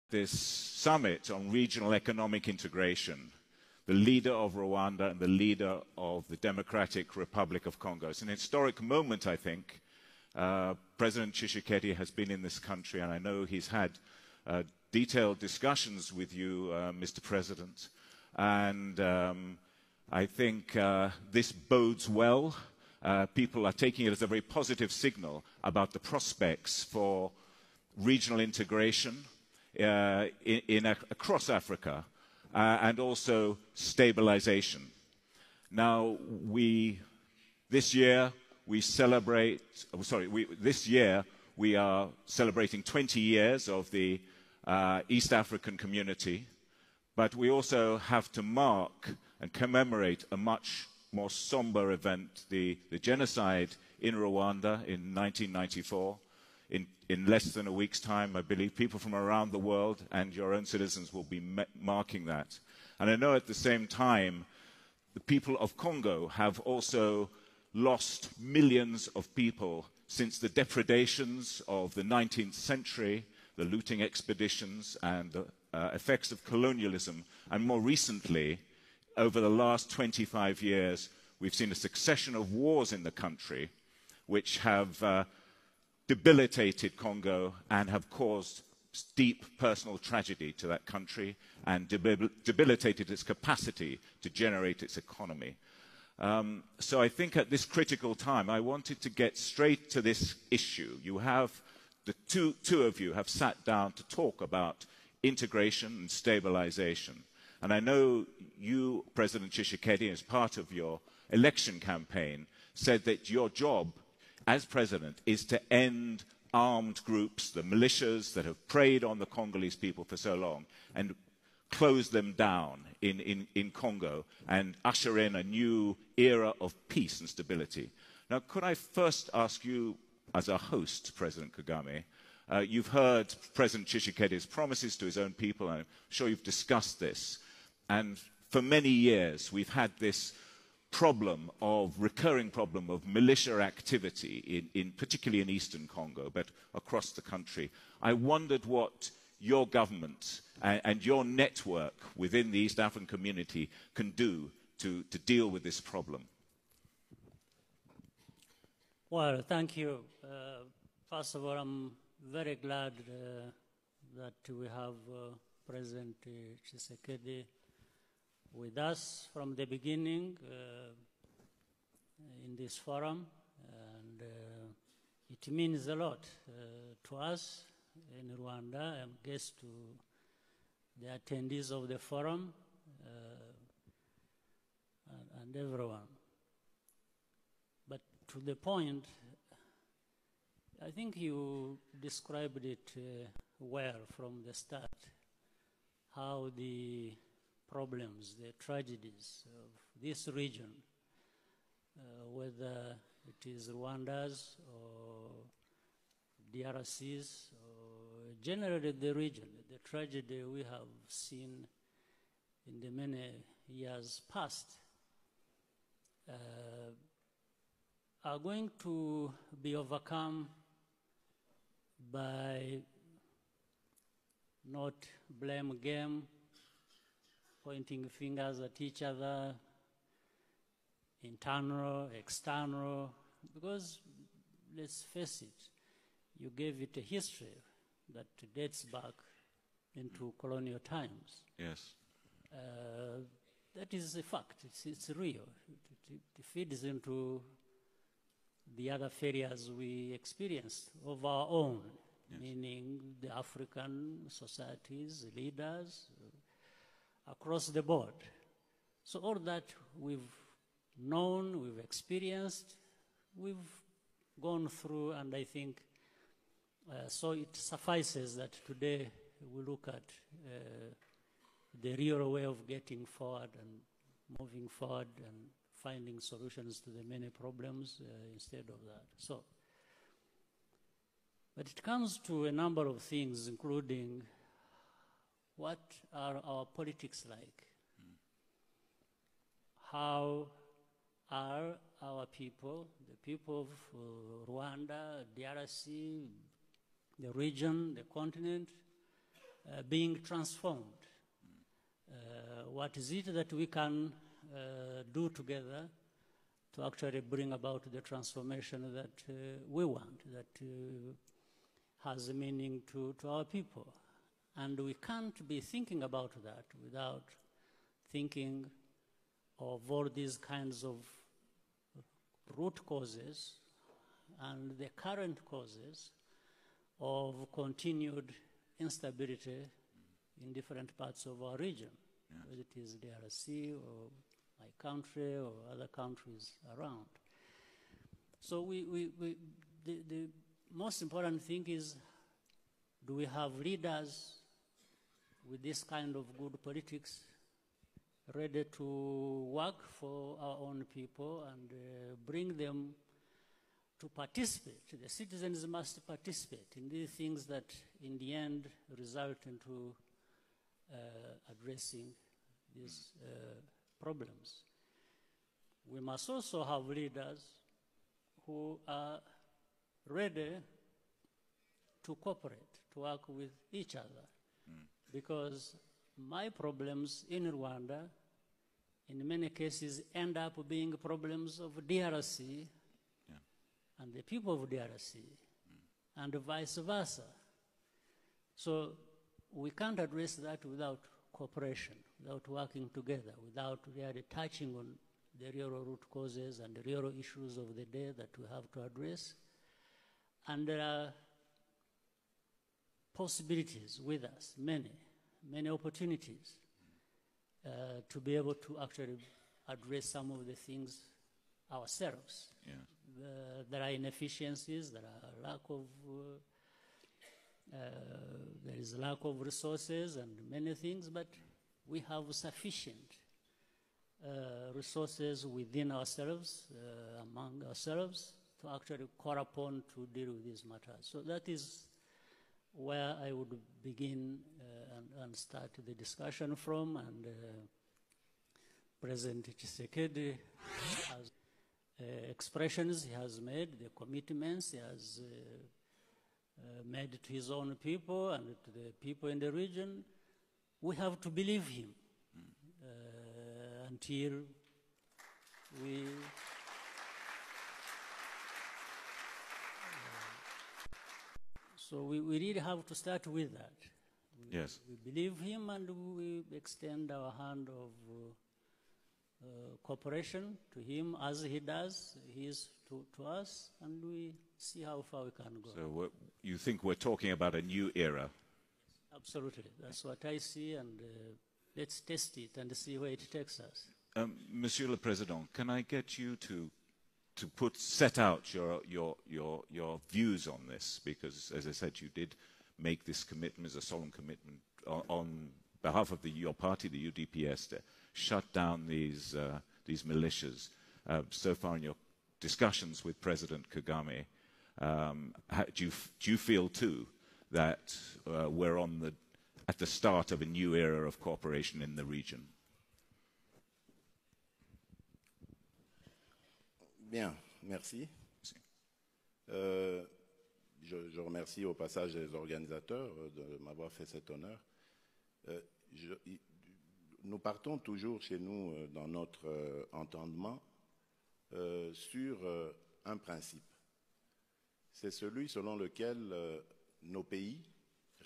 this summit on regional economic integration, the leader of Rwanda and the leader of the Democratic Republic of Congo. It's an historic moment, I think. President Tshisekedi has been in this country, and I know he's had detailed discussions with you, Mr. President. And I think this bodes well. People are taking it as a very positive signal about the prospects for regional integration across Africa and also stabilization. Now, this year we are celebrating 20 years of the East African community, but we also have to mark and commemorate a much more somber event, the genocide in Rwanda in 1994. In less than a week's time, I believe, people from around the world and your own citizens will be marking that. And I know at the same time, the people of Congo have also lost millions of people since the depredations of the 19th century, the looting expeditions and the effects of colonialism. And more recently, over the last 25 years, we've seen a succession of wars in the country which have debilitated Congo and have caused deep personal tragedy to that country and debilitated its capacity to generate its economy. So I think at this critical time, I wanted to get straight to this issue. You have, the two of you have sat down to talk about integration and stabilization. And I know you, President Tshisekedi, as part of your election campaign, said that your job as president is to end armed groups, the militias that have preyed on the Congolese people for so long, and close them down in Congo and usher in a new era of peace and stability. Now, could I first ask you, as a host, President Kagame, you've heard President Tshisekedi's promises to his own people, and I'm sure you've discussed this. And for many years, we've had this recurring problem of militia activity, particularly in eastern Congo, but across the country. I wondered what your government and your network within the East African community can do to deal with this problem. Well, thank you. First of all, I'm very glad that we have President Tshisekedi with us from the beginning in this forum, and it means a lot to us in Rwanda, and guess to the attendees of the forum and everyone. But to the point, I think you described it well from the start, how the problems, the tragedies of this region, whether it is Rwanda's or DRC's, or generally the region, the tragedy we have seen in the many years past, are going to be overcome by not blame game, pointing fingers at each other, internal, external, because let's face it, you gave it a history that dates back into colonial times. Yes. That is a fact, it's real. It feeds into the other failures we experienced of our own, yes, meaning the African societies, leaders, across the board. So all that we've known, we've experienced, we've gone through, and I think so it suffices that today we look at the real way of getting forward and moving forward and finding solutions to the many problems instead of that. So, but it comes to a number of things, including what are our politics like? How are our people, the people of Rwanda, DRC, the region, the continent, being transformed. What is it that we can do together to actually bring about the transformation that we want, that has a meaning to our people? And we can't be thinking about that without thinking of all these kinds of root causes and the current causes of continued instability in different parts of our region, whether it is DRC or my country or other countries around. So the most important thing is, do we have leaders with this kind of good politics ready to work for our own people and bring them to participate? The citizens must participate in these things that in the end result into addressing these problems. We must also have leaders who are ready to cooperate, to work with each other. Because my problems in Rwanda, in many cases, end up being problems of DRC and the people of DRC, and vice versa. So we can't address that without cooperation, without working together, without really touching on the real root causes and the real issues of the day that we have to address. And there are possibilities with us, many opportunities to be able to actually address some of the things ourselves. There are inefficiencies, there is lack of resources and many things, but we have sufficient resources within ourselves, among ourselves, to actually call upon to deal with these matters. So that is where I would begin and start the discussion from. And President Tshisekedi has expressions he has made, the commitments he has made to his own people and to the people in the region. We have to believe him until we so we really have to start with that. Yes. We believe him and we extend our hand of cooperation to him as he does, he is to us, and we see how far we can go. So you think we're talking about a new era? Absolutely. That's what I see, and let's test it and see where it takes us. Monsieur le Président, can I get you to set out your views on this? Because, as I said, you did make this commitment, as a solemn commitment, on behalf of your party, the UDPS, to shut down these militias. So far in your discussions with President Kagame, do you feel too that we're at the start of a new era of cooperation in the region? Bien, merci. Je remercie au passage les organisateurs de m'avoir fait cet honneur. Nous partons toujours chez nous dans notre entendement sur un principe. C'est celui selon lequel nos pays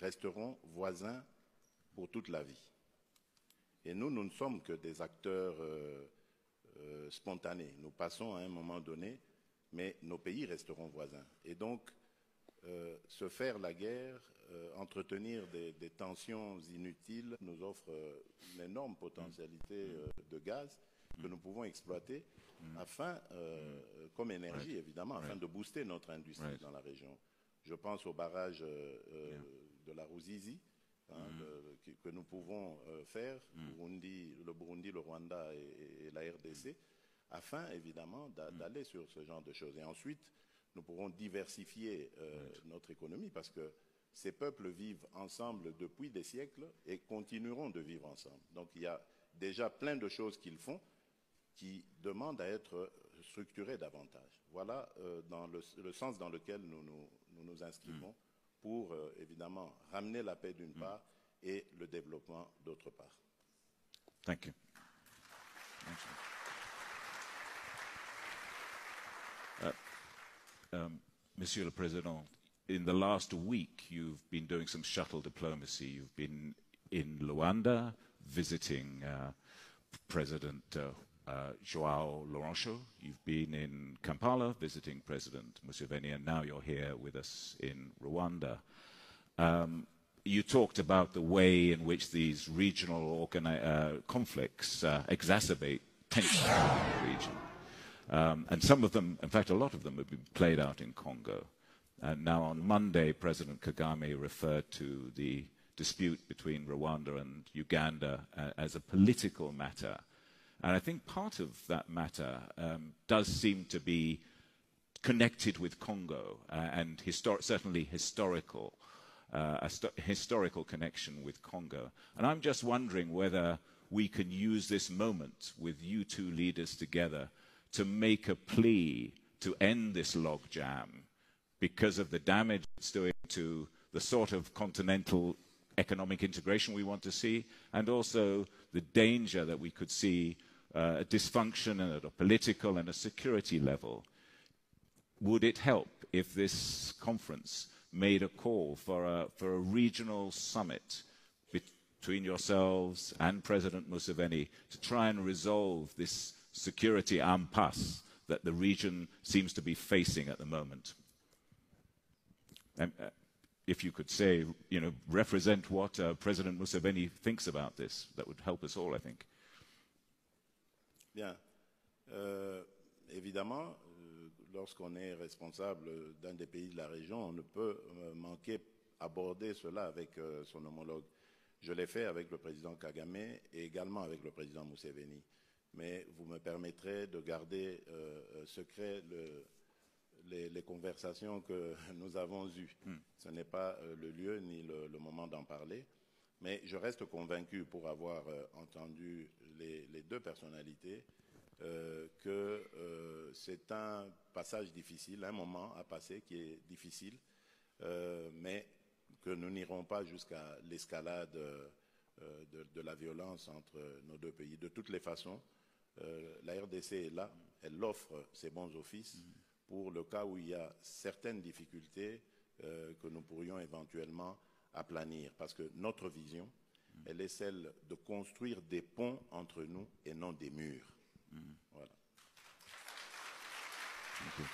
resteront voisins pour toute la vie. Et nous ne sommes que des acteurs spontanés. Nous passons à un moment donné, mais nos pays resteront voisins. Et donc, se faire la guerre, entretenir des tensions inutiles nous offre une énorme potentialité de gaz que nous pouvons exploiter afin, comme énergie évidemment, afin de booster notre industrie dans la région. Je pense au barrage de la Ruzizi que nous pouvons faire, le Burundi, le Rwanda et la RDC, afin évidemment d'aller sur ce genre de choses. Et ensuite, nous pourrons diversifier notre économie parce que ces peuples vivent ensemble depuis des siècles et continueront de vivre ensemble. Donc il y a déjà plein de choses qu'ils font qui demandent à être structurées davantage. Voilà dans le sens dans lequel nous nous inscrivons pour évidemment ramener la paix d'une part et le développement d'autre part. Thank you. Monsieur le Président, in the last week you've been doing some shuttle diplomacy. You've been in Luanda visiting President João Lourenço. You've been in Kampala visiting President Museveni, and now you're here with us in Rwanda. You talked about the way in which these regional conflicts exacerbate tension in the region. And some of them, in fact, a lot of them have been played out in Congo. And now on Monday, President Kagamé referred to the dispute between Rwanda and Uganda as a political matter. And I think part of that matter does seem to be connected with Congo and certainly historical, a historical connection with Congo. And I'm just wondering whether we can use this moment with you two leaders together to make a plea to end this logjam because of the damage it's doing to the sort of continental economic integration we want to see, and also the danger that we could see a dysfunction at a political and a security level. Would it help if this conference made a call for a regional summit between yourselves and President Museveni to try and resolve this security impasse that the region seems to be facing at the moment? If you could say, represent what President Museveni thinks about this, that would help us all, I think. Bien. Évidemment, lorsqu'on est responsable d'un des pays de la région, on ne peut manquer aborder cela avec son homologue. Je l'ai fait avec le président Kagamé et également avec le président Museveni. Mais vous me permettrez de garder secret les conversations que nous avons eues. Ce n'est pas le lieu ni le moment d'en parler. Mais je reste convaincu, pour avoir entendu les deux personnalités, que c'est un passage difficile, un moment à passer qui est difficile, mais que nous n'irons pas jusqu'à l'escalade de la violence entre nos deux pays. De toutes les façons, la RDC est là, elle offre ses bons offices pour le cas où il y a certaines difficultés que nous pourrions éventuellement aplanir. Parce que notre vision, elle est celle de construire des ponts entre nous et non des murs. Voilà. Thank you.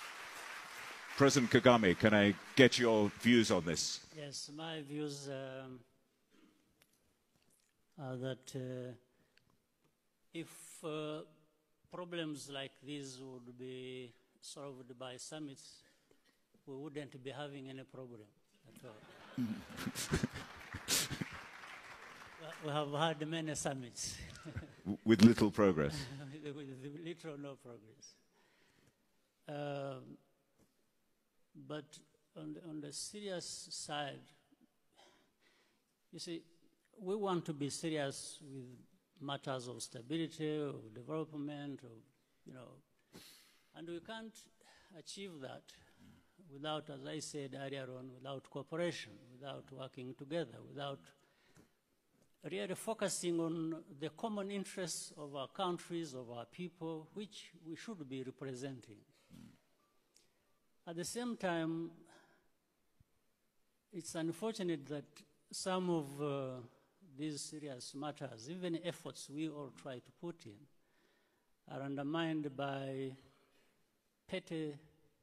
President Kagame, can I get your views on this? Yes, my views are that if problems like these would be solved by summits, we wouldn't be having any problem at all. We have had many summits. With little progress. With little or no progress. But on the serious side, you see, we want to be serious with matters of stability, of development, and we can't achieve that without, as I said earlier on, without cooperation, without working together, without really focusing on the common interests of our countries, of our people, which we should be representing. At the same time, it's unfortunate that some of these serious matters, even efforts we all try to put in, are undermined by petty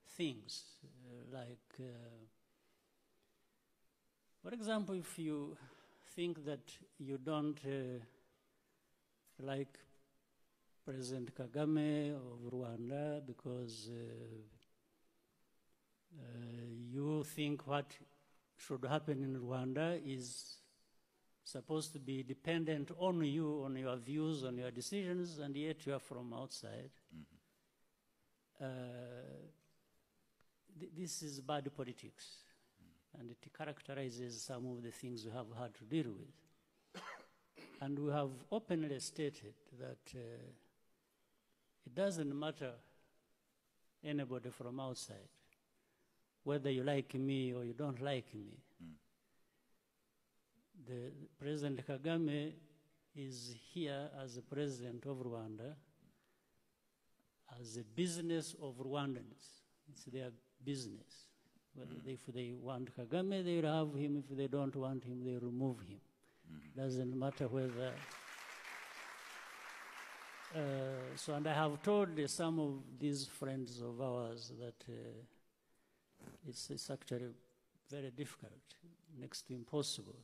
things, for example, if you think that you don't like President Kagame of Rwanda because you think what should happen in Rwanda is supposed to be dependent on you, on your views, on your decisions, and yet you are from outside. This is bad politics, and it characterizes some of the things we have had to deal with. And we have openly stated that it doesn't matter anybody from outside, whether you like me or you don't like me. the President Kagame is here as the president of Rwanda, as a business of Rwandans. It's their business. If they want Kagame, they will have him. If they don't want him, they remove him. Doesn't matter whether. And I have told some of these friends of ours that it's actually very difficult, next to impossible,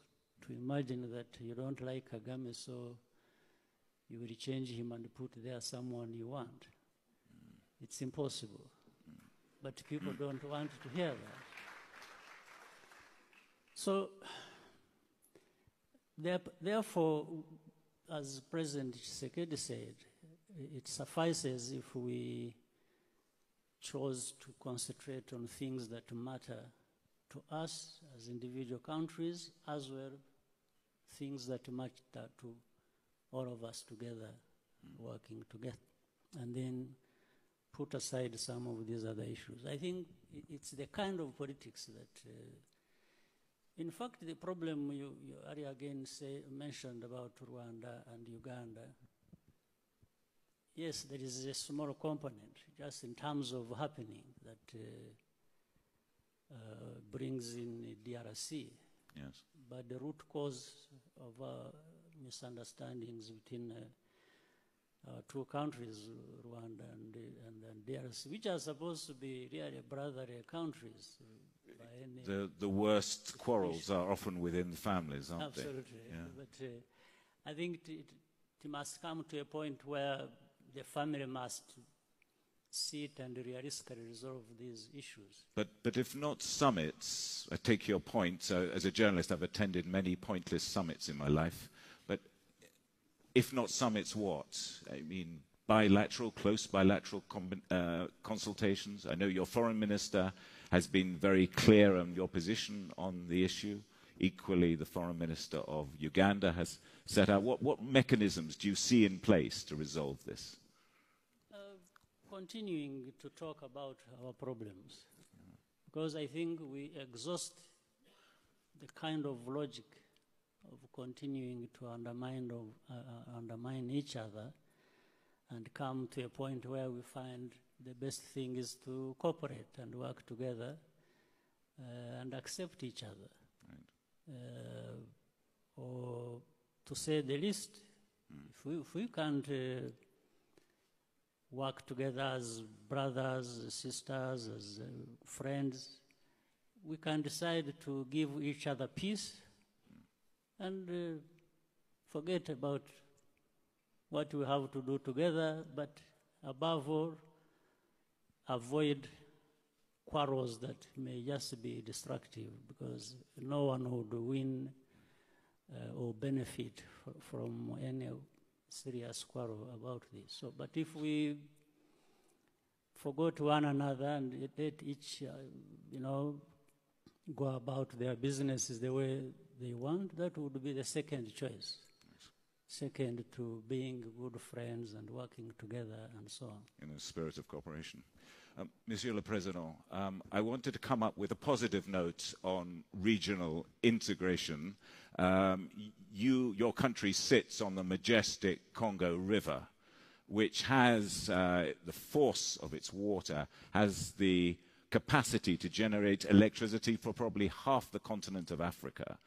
to imagine that you don't like Kagame, so you will change him and put there someone you want. It's impossible. But people don't want to hear that. So, therefore, as President Tshisekedi said, it suffices if we chose to concentrate on things that matter to us as individual countries, as well things that matter to all of us together, working together, and then put aside some of these other issues. I think it's the kind of politics that, in fact, the problem you earlier again mentioned about Rwanda and Uganda, yes, there is a small component, just in terms of happening, that brings in DRC. Yes. But the root cause of misunderstandings between two countries, Rwanda and DRC, which are supposed to be really brotherly countries. The worst quarrels are often within the families, aren't they? Absolutely. Yeah. But I think it must come to a point where the family must sit and realistically resolve these issues. But if not summits, I take your point. As a journalist, I've attended many pointless summits in my life. But if not summits, what? I mean, close bilateral consultations. I know your foreign minister has been very clear on your position on the issue. Equally, the foreign minister of Uganda has set out. What mechanisms do you see in place to resolve this? Continuing to talk about our problems, because I think we exhaust the kind of logic of continuing to undermine each other and come to a point where we find the best thing is to cooperate and work together and accept each other. Right. Or to say the least, if we can't work together as brothers, sisters, as friends, we can decide to give each other peace and forget about what we have to do together, but above all, avoid quarrels that may just be destructive, because no one would win or benefit from any serious quarrel about this. So, but if we forgot one another and let each, go about their businesses the way they want, that would be the second choice. Second to being good friends and working together and so on. In a spirit of cooperation. Monsieur le Président, I wanted to come up with a positive note on regional integration. Your country sits on the majestic Congo River, which has the force of its water, has the capacity to generate electricity for probably half the continent of Africa.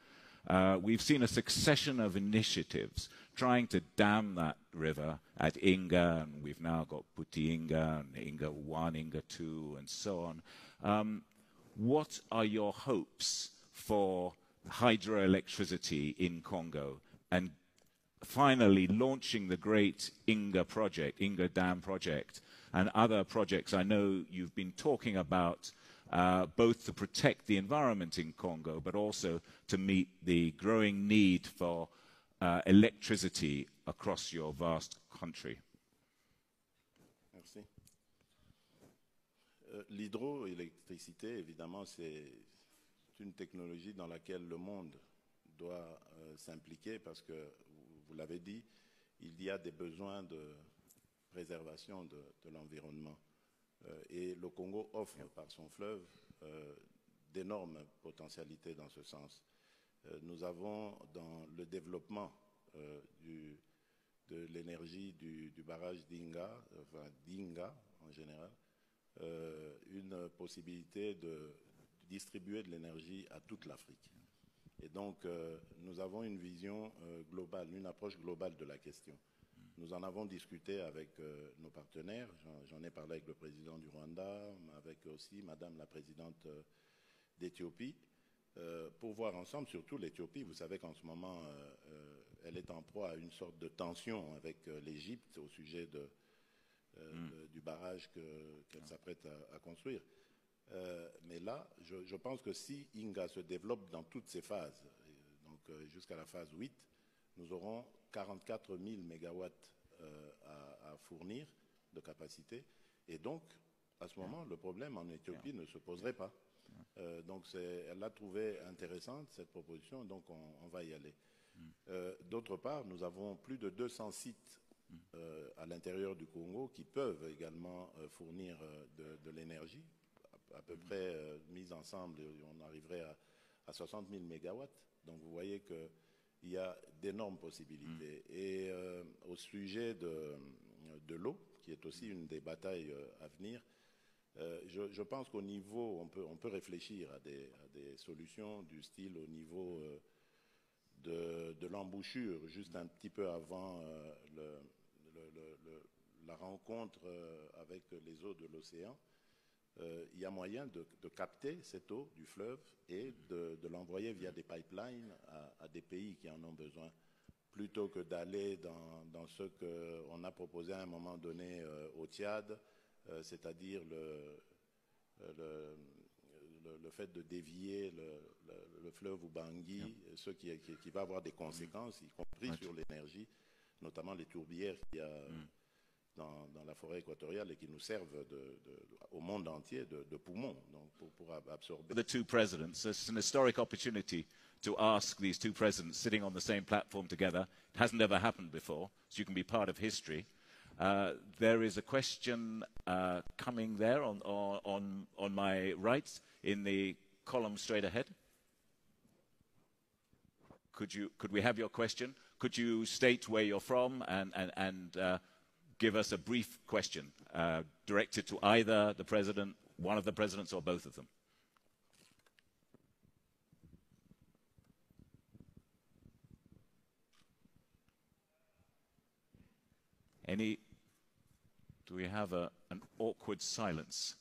We've seen a succession of initiatives trying to dam that river at Inga, and we've now got Puti Inga, and Inga 1, Inga 2, and so on. What are your hopes for hydroelectricity in Congo? And finally, launching the great Inga project, Inga Dam project, and other projects I know you've been talking about, both to protect the environment in Congo, but also to meet the growing need for electricity across your vast country. Merci. L'hydroélectricité, évidemment, c'est une technologie dans laquelle le monde doit s'impliquer parce que, vous l'avez dit, il y a des besoins de préservation de l'environnement. Et le Congo offre par son fleuve d'énormes potentialités dans ce sens. nous avons dans le développement de l'énergie du barrage d'Inga, enfin d'Inga en général, une possibilité de distribuer de l'énergie à toute l'Afrique. Et donc, nous avons une vision globale, une approche globale de la question. Nous en avons discuté avec nos partenaires, j'en ai parlé avec le président du Rwanda, avec aussi Madame la présidente d'Éthiopie, pour voir ensemble, surtout l'Éthiopie, vous savez qu'en ce moment, elle est en proie à une sorte de tension avec l'Égypte au sujet du barrage qu'elle s'apprête à construire. Mais là, je pense que si Inga se développe dans toutes ses phases, donc jusqu'à la phase 8, nous aurons 44 000 mégawatts à fournir de capacité. Et donc, à ce moment, le problème en Éthiopie ne se poserait pas. Donc, elle l'a trouvé intéressante, cette proposition, donc on va y aller. D'autre part, nous avons plus de 200 sites à l'intérieur du Congo qui peuvent également fournir de l'énergie. À peu près mis ensemble, on arriverait à 60 000 mégawatts. Donc, vous voyez qu'il y a d'énormes possibilités. Et au sujet de l'eau, qui est aussi une des batailles à venir, je pense qu'au niveau, on peut réfléchir à des solutions du style au niveau de l'embouchure, juste un petit peu avant la rencontre avec les eaux de l'océan. Il y a moyen de capter cette eau du fleuve et de l'envoyer via des pipelines à des pays qui en ont besoin, plutôt que d'aller dans ce qu'on a proposé à un moment donné au Tchad, c'est-à-dire le fait de dévier le fleuve Ubangi, ce qui va avoir des conséquences, y compris sur l'énergie, notamment les tourbières qu'il y a dans la forêt équatoriale et qui nous servent au monde entier de poumons, donc pour absorber. The two presidents, it's an historic opportunity to ask these two presidents sitting on the same platform together. It hasn't ever happened before, so you can be part of history. There is a question coming there on my right in the column straight ahead. Could we have your question? Could you state where you're from and give us a brief question directed to either the president, one of the presidents, or both of them? Do we have an awkward silence?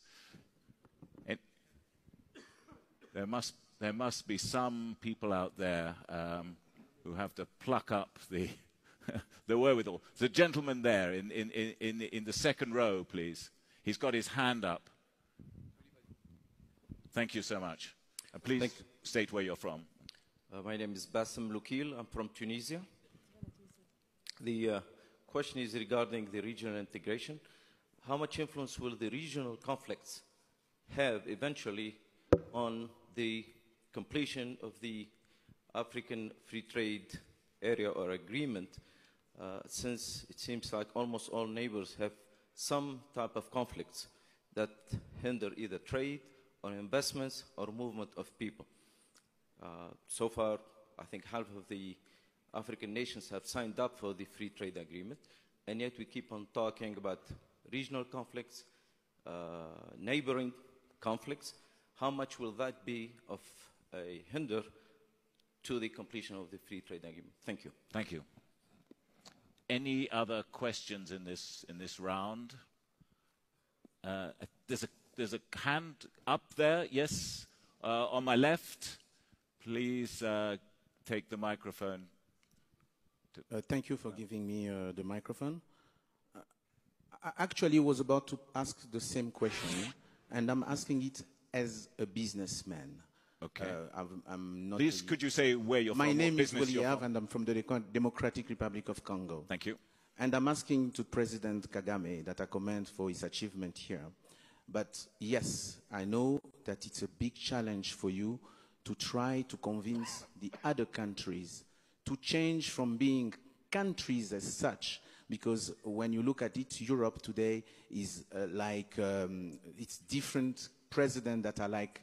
There must be some people out there who have to pluck up the wherewithal. The gentleman there in the second row, please. He's got his hand up. Thank you so much. Please state where you're from. My name is Bassem Loukil. I'm from Tunisia. The question is regarding the regional integration. How much influence will the regional conflicts have eventually on the completion of the African Free Trade Area or agreement, since it seems like almost all neighbors have some type of conflicts that hinder either trade or investments or movement of people. So far, I think half of the African nations have signed up for the free trade agreement, and yet we keep on talking about regional conflicts, neighboring conflicts. How much will that be of a hinder to the completion of the free trade agreement? Thank you. Thank you. Any other questions in this round? There's a hand up there. Yes, on my left. Please take the microphone. Thank you for giving me the microphone. I actually was about to ask the same question, and I'm asking it as a businessman. Okay. I'm not. Please, could you say where you're from? My name is William, and I'm from the Democratic Republic of Congo. Thank you. And I'm asking to President Kagamé that I commend for his achievement here. But yes, I know that it's a big challenge for you to try to convince the other countries to change from being countries as such, because when you look at it, Europe today is it's different presidents that are like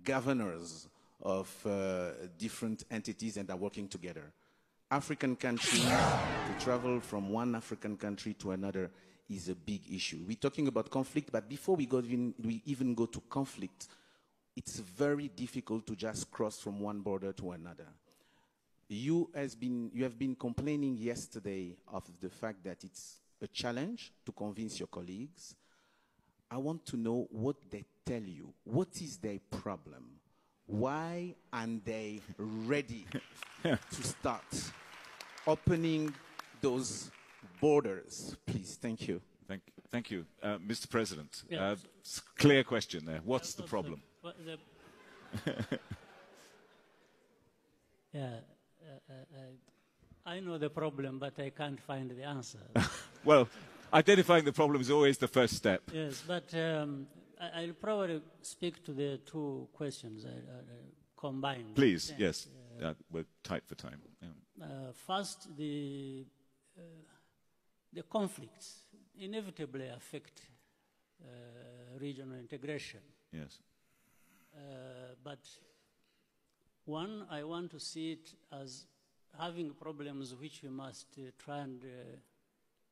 governors of different entities and are working together. African countries, to travel from one African country to another is a big issue. We're talking about conflict, but before we even go to conflict, it's very difficult to just cross from one border to another. You have been complaining yesterday of the fact that it's a challenge to convince your colleagues. I want to know what they tell you. What is their problem? Why aren't they ready to start opening those borders? Please, thank you. Thank you. Mr. President, Yeah. clear question there. What's the problem? Yeah, I know the problem, but I can't find the answer. Well, identifying the problem is always the first step. Yes, but I'll probably speak to the two questions combined. Please, yes. We're tight for time. Yeah. First, the conflicts inevitably affect regional integration. Yes. But one, I want to see it as having problems which we must try and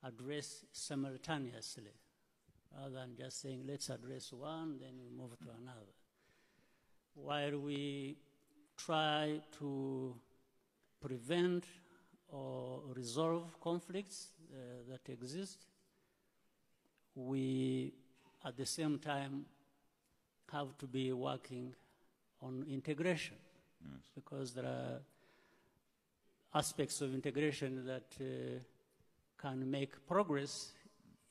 address simultaneously, rather than just saying, let's address one, then we move to another. While we try to prevent or resolve conflicts that exist, we, at the same time, have to be working on integration. Yes. Because there are aspects of integration that can make progress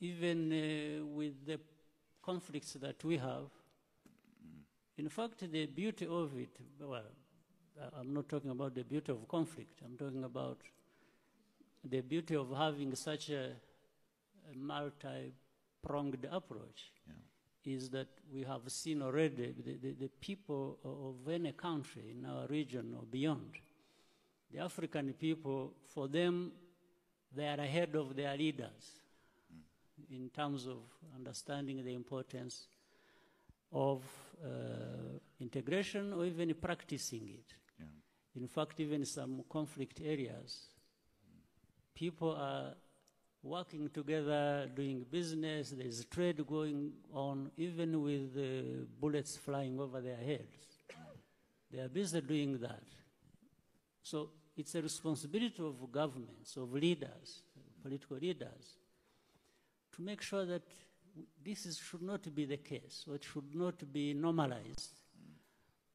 even with the conflicts that we have. In fact, the beauty of it, well, I'm not talking about the beauty of conflict. I'm talking about the beauty of having such a multi-pronged approach. Yeah. Is that we have seen already the people of any country in our region or beyond. The African people, for them, they are ahead of their leaders in terms of understanding the importance of integration or even practicing it. Yeah. In fact, even some conflict areas, people are working together, doing business, there's trade going on, even with bullets flying over their heads. They are busy doing that. So it's a responsibility of governments, of leaders, political leaders, to make sure that this should not be the case, or it should not be normalized,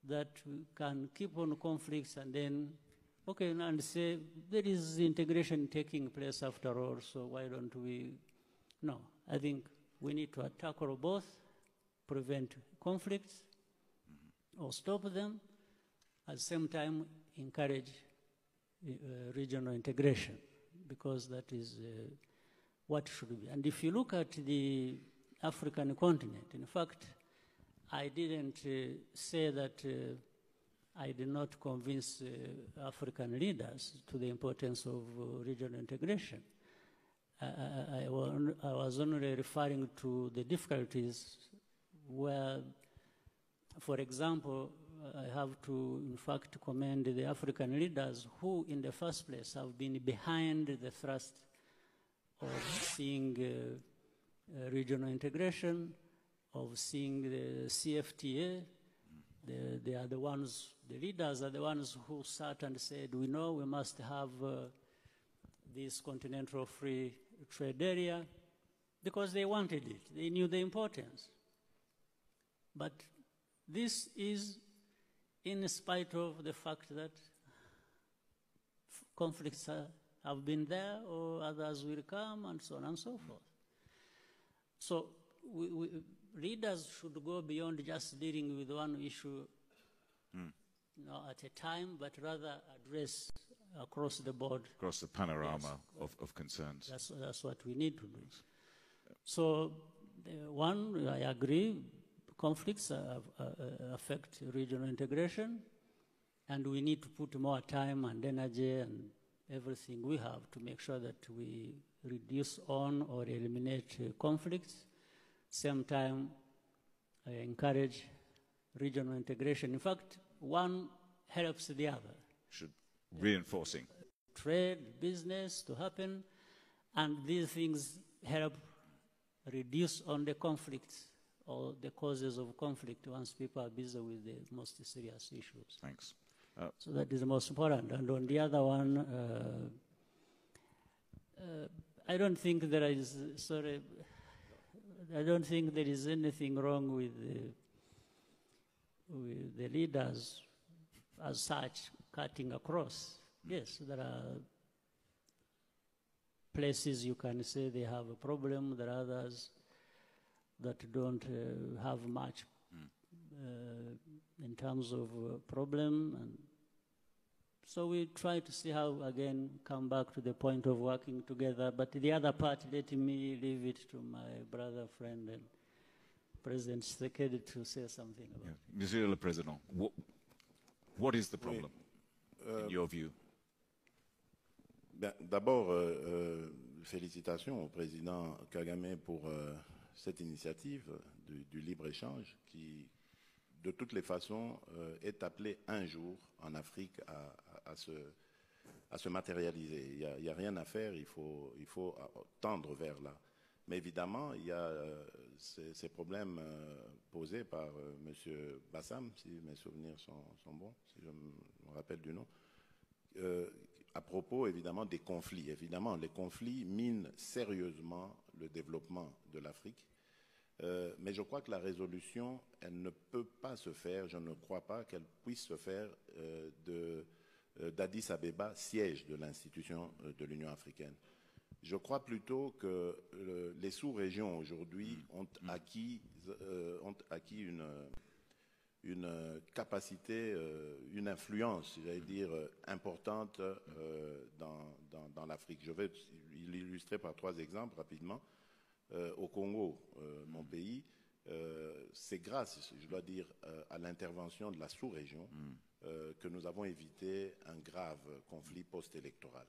that we can keep on conflicts and then, okay, and say, there is integration taking place after all, so why don't we? No, I think we need to tackle both, prevent conflicts, or stop them, at the same time encourage regional integration, because that is what should be. And if you look at the African continent, in fact, I didn't say that I did not convince African leaders to the importance of regional integration. I was only referring to the difficulties where, for example, I have to, in fact, commend the African leaders who, in the first place, have been behind the thrust of seeing regional integration, of seeing the CFTA. They are the ones, the leaders are the ones who sat and said, we know we must have this continental free trade area, because they wanted it. They knew the importance. But this is in spite of the fact that conflicts have been there, or others will come, and so on and so forth. So leaders should go beyond just dealing with one issue at a time, but rather address across the board. Across the panorama of concerns. That's what we need to do. So, one, I agree, conflicts affect regional integration, and we need to put more time and energy and everything we have to make sure that we reduce on or eliminate conflicts. Same time, encourage regional integration. In fact, one helps the other. Should reinforcing. Trade, business to happen, and these things help reduce on the conflicts or the causes of conflict once people are busy with the most serious issues. Thanks. So that is the most important. And on the other one, I don't think there is, I don't think there is anything wrong with the leaders as such cutting across. Yes, there are places you can say they have a problem, there are others that don't have much in terms of problem. And so we try to see how, again, come back to the point of working together. But the other part, let me leave it to my brother, friend, and President Tshisekedi to say something about it. Monsieur le Président, what is the problem, in your view? D'abord, félicitations au président Kagamé pour cette initiative du libre-échange qui, de toutes les façons, est appelée un jour en Afrique à se matérialiser. Il n'y a rien à faire, il faut tendre vers là. Mais évidemment, il y a ces problèmes posés par M. Bassam, si mes souvenirs sont bons, si je me rappelle du nom, à propos évidemment des conflits. Évidemment, les conflits minent sérieusement le développement de l'Afrique. Mais je crois que la résolution, elle ne peut pas se faire, je ne crois pas qu'elle puisse se faire d'Addis Abeba, siège de l'institution de l'Union africaine. Je crois plutôt que les sous-régions aujourd'hui ont acquis une capacité, une influence, j'allais dire, importante dans l'Afrique. Je vais l'illustrer par 3 exemples rapidement. Au Congo, mon pays, c'est grâce, je dois dire, à l'intervention de la sous-région que nous avons évité un grave conflit post-électoral.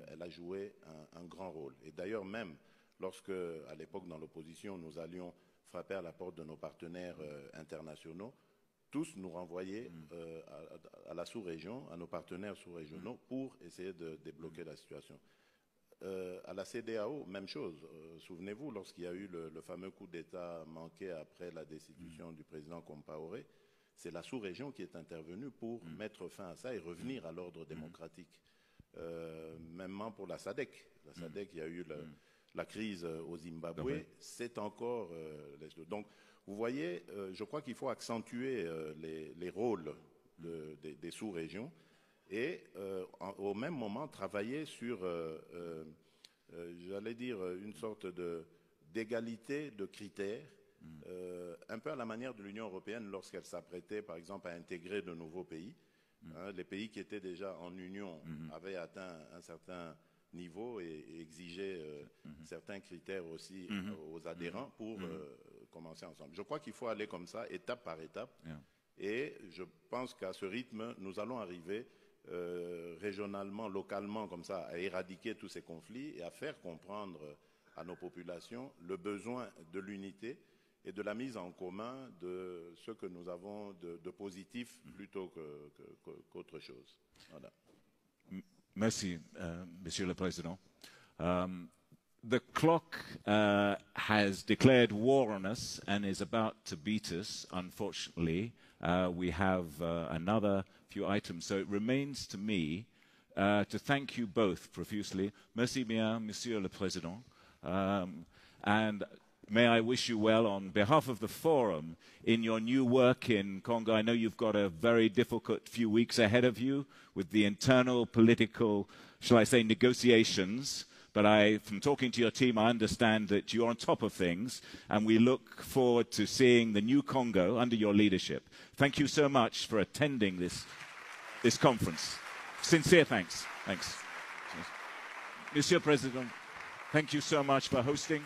Elle a joué un grand rôle. Et d'ailleurs, même lorsque, à l'époque, dans l'opposition, nous allions frapper à la porte de nos partenaires internationaux, tous nous renvoyaient à la sous-région, à nos partenaires sous-régionaux, pour essayer de débloquer la situation. À la CEDEAO, même chose. Souvenez-vous, lorsqu'il y a eu le fameux coup d'État manqué après la destitution du président Compaoré, c'est la sous-région qui est intervenue pour mettre fin à ça et revenir à l'ordre démocratique. Même pour la SADC. La SADC, il y a eu la crise au Zimbabwe, c'est encore... donc, vous voyez, je crois qu'il faut accentuer les rôles des sous-régions et au même moment travailler sur, j'allais dire, une sorte d'égalité de critères, un peu à la manière de l'Union européenne lorsqu'elle s'apprêtait, par exemple, à intégrer de nouveaux pays. Les pays qui étaient déjà en Union avaient atteint un certain niveau et exigeaient certains critères aussi aux adhérents pour commencer ensemble. Je crois qu'il faut aller comme ça, étape par étape. Et je pense qu'à ce rythme, nous allons arriver régionalement, localement, comme ça, à éradiquer tous ces conflits et à faire comprendre à nos populations le besoin de l'unité et de la mise en commun de ce que nous avons de positif plutôt qu'autre chose. Voilà. Merci, Monsieur le Président. The clock has declared war on us and is about to beat us, unfortunately. We have another few items, so it remains to me to thank you both profusely. Merci bien, Monsieur le Président. And may I wish you well on behalf of the Forum in your new work in Congo. I know you've got a very difficult few weeks ahead of you with the internal political, shall I say, negotiations. But from talking to your team, I understand that you're on top of things, and we look forward to seeing the new Congo under your leadership. Thank you so much for attending this conference. Sincere thanks. Thanks. Monsieur President, thank you so much for hosting.